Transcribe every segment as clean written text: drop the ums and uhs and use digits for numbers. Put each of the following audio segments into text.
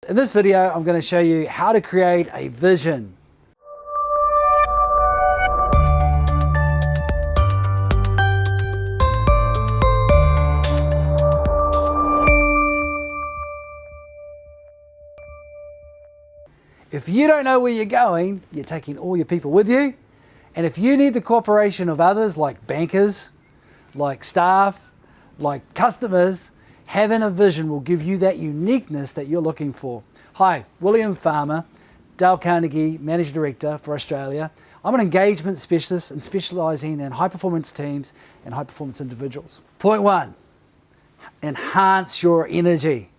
In this video, I'm going to show you how to create a vision. If you don't know where you're going, you're taking all your people with you. And if you need the cooperation of others like bankers, like staff, like customers, having a vision will give you that uniqueness that you're looking for. Hi, William Farmer, Dale Carnegie, Managing Director for Australia. I'm an engagement specialist and specialising in high performance teams and high performance individuals. Point one, enhance your energy.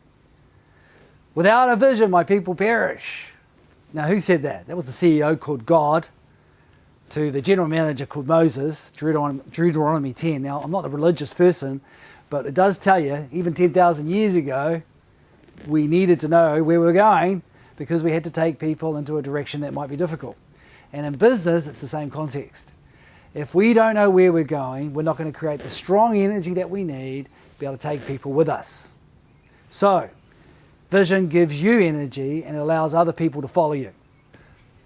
Without a vision, my people perish. Now, who said that? That was the CEO called God to the general manager called Moses, Deuteronomy 10. Now, I'm not a religious person, but it does tell you, even 10,000 years ago, we needed to know where we're going because we had to take people into a direction that might be difficult. And in business, it's the same context. If we don't know where we're going, we're not going to create the strong energy that we need to be able to take people with us. So, vision gives you energy and it allows other people to follow you.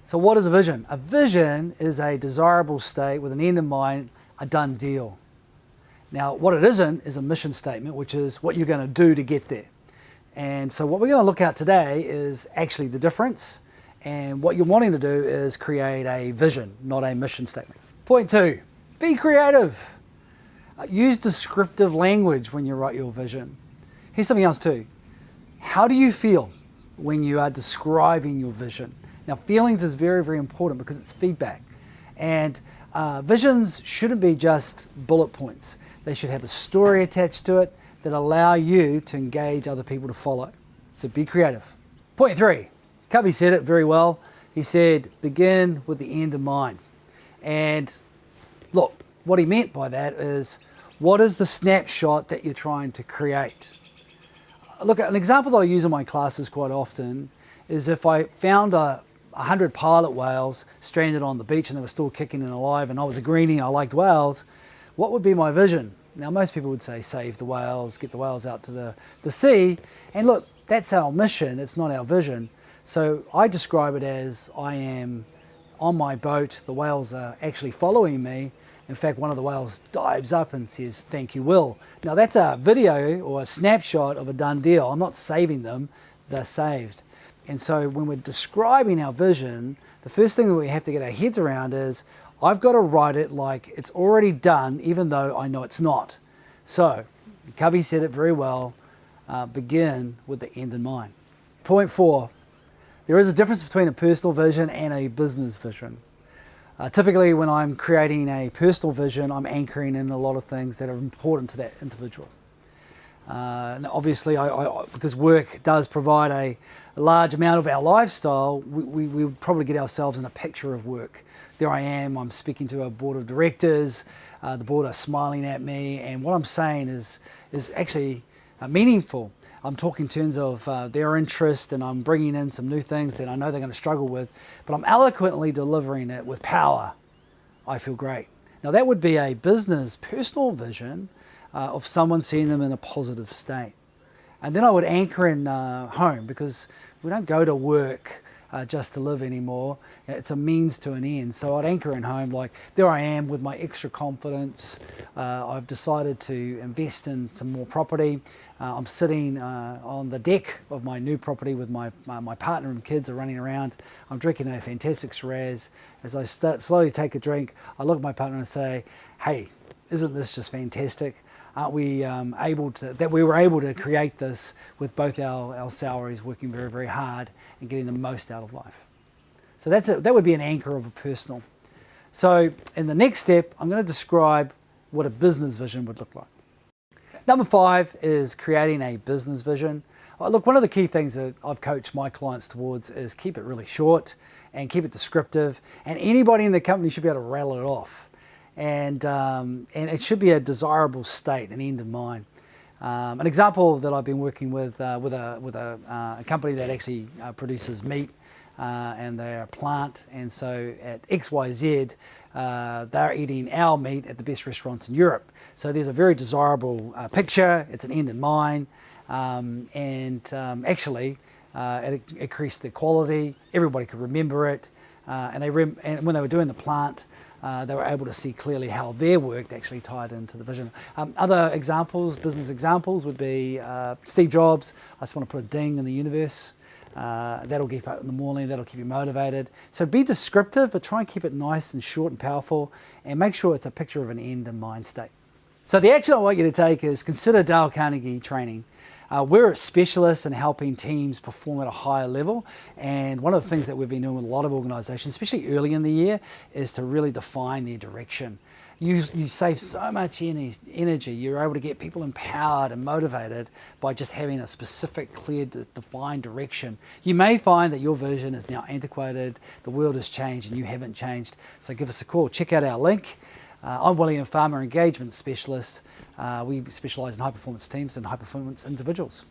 So what is a vision? A vision is a desirable state with an end in mind, a done deal. Now, what it isn't is a mission statement, which is what you're going to do to get there. And so what we're going to look at today is actually the difference. And what you're wanting to do is create a vision, not a mission statement. Point two, be creative. Use descriptive language when you write your vision. Here's something else too. How do you feel when you are describing your vision? Now, feelings is very, very important because it's feedback. And visions shouldn't be just bullet points. They should have a story attached to it that allow you to engage other people to follow. So be creative. Point three, Covey said it very well. He said, begin with the end in mind. And look, what he meant by that is, what is the snapshot that you're trying to create? Look, an example that I use in my classes quite often is if I found 100 pilot whales stranded on the beach and they were still kicking and alive, and I was a greenie, I liked whales, what would be my vision? Now, most people would say save the whales, get the whales out to the sea. And look, that's our mission, it's not our vision. So I describe it as I am on my boat, the whales are actually following me. In fact, one of the whales dives up and says, "Thank you, Will." Now, that's a video or a snapshot of a done deal. I'm not saving them, they're saved. And so when we're describing our vision, the first thing that we have to get our heads around is, I've got to write it like it's already done, even though I know it's not. So, Covey said it very well, begin with the end in mind. Point four, there is a difference between a personal vision and a business vision. Typically, when I'm creating a personal vision, I'm anchoring in a lot of things that are important to that individual. And obviously, because work does provide a large amount of our lifestyle, we would probably get ourselves in a picture of work. There I am, I'm speaking to a board of directors, the board are smiling at me, and what I'm saying is actually meaningful. I'm talking in terms of their interest, and I'm bringing in some new things that I know they're going to struggle with, but I'm eloquently delivering it with power. I feel great. Now that would be a business, personal vision of someone seeing them in a positive state. And then I would anchor in home, because we don't go to work just to live anymore. It's a means to an end. So I'd anchor in home, like there I am with my extra confidence. I've decided to invest in some more property. I'm sitting on the deck of my new property with my partner and kids are running around. I'm drinking a fantastic Shiraz. As I slowly take a drink, I look at my partner and say, "Hey, isn't this just fantastic? Aren't we that we were able to create this with both our salaries working very, very hard and getting the most out of life?" So that would be an anchor of a personal. So in the next step, I'm going to describe what a business vision would look like. Number five is creating a business vision. Look, one of the key things that I've coached my clients towards is keep it really short and keep it descriptive, and anybody in the company should be able to rattle it off. And it should be a desirable state, an end in mind. An example that I've been working with a company that actually produces meat, and they're a plant, and so at XYZ, they're eating our meat at the best restaurants in Europe. So there's a very desirable picture, it's an end in mind, actually it increased the quality, everybody could remember it, and when they were doing the plant, they were able to see clearly how their work actually tied into the vision. Other examples, business examples, would be Steve Jobs. I just want to put a ding in the universe. That'll get you up in the morning, that'll keep you motivated. So be descriptive, but try and keep it nice and short and powerful, and make sure it's a picture of an end in mind state. So the action I want you to take is consider Dale Carnegie training. We're specialists in helping teams perform at a higher level, and one of the things that we've been doing with a lot of organizations, especially early in the year, is to really define their direction. You save so much energy. You're able to get people empowered and motivated by just having a specific, clear, defined direction. You may find that your version is now antiquated, the world has changed and you haven't changed, so give us a call. Check out our link. I'm William Farmer, Engagement Specialist. We specialise in high performance teams and high performance individuals.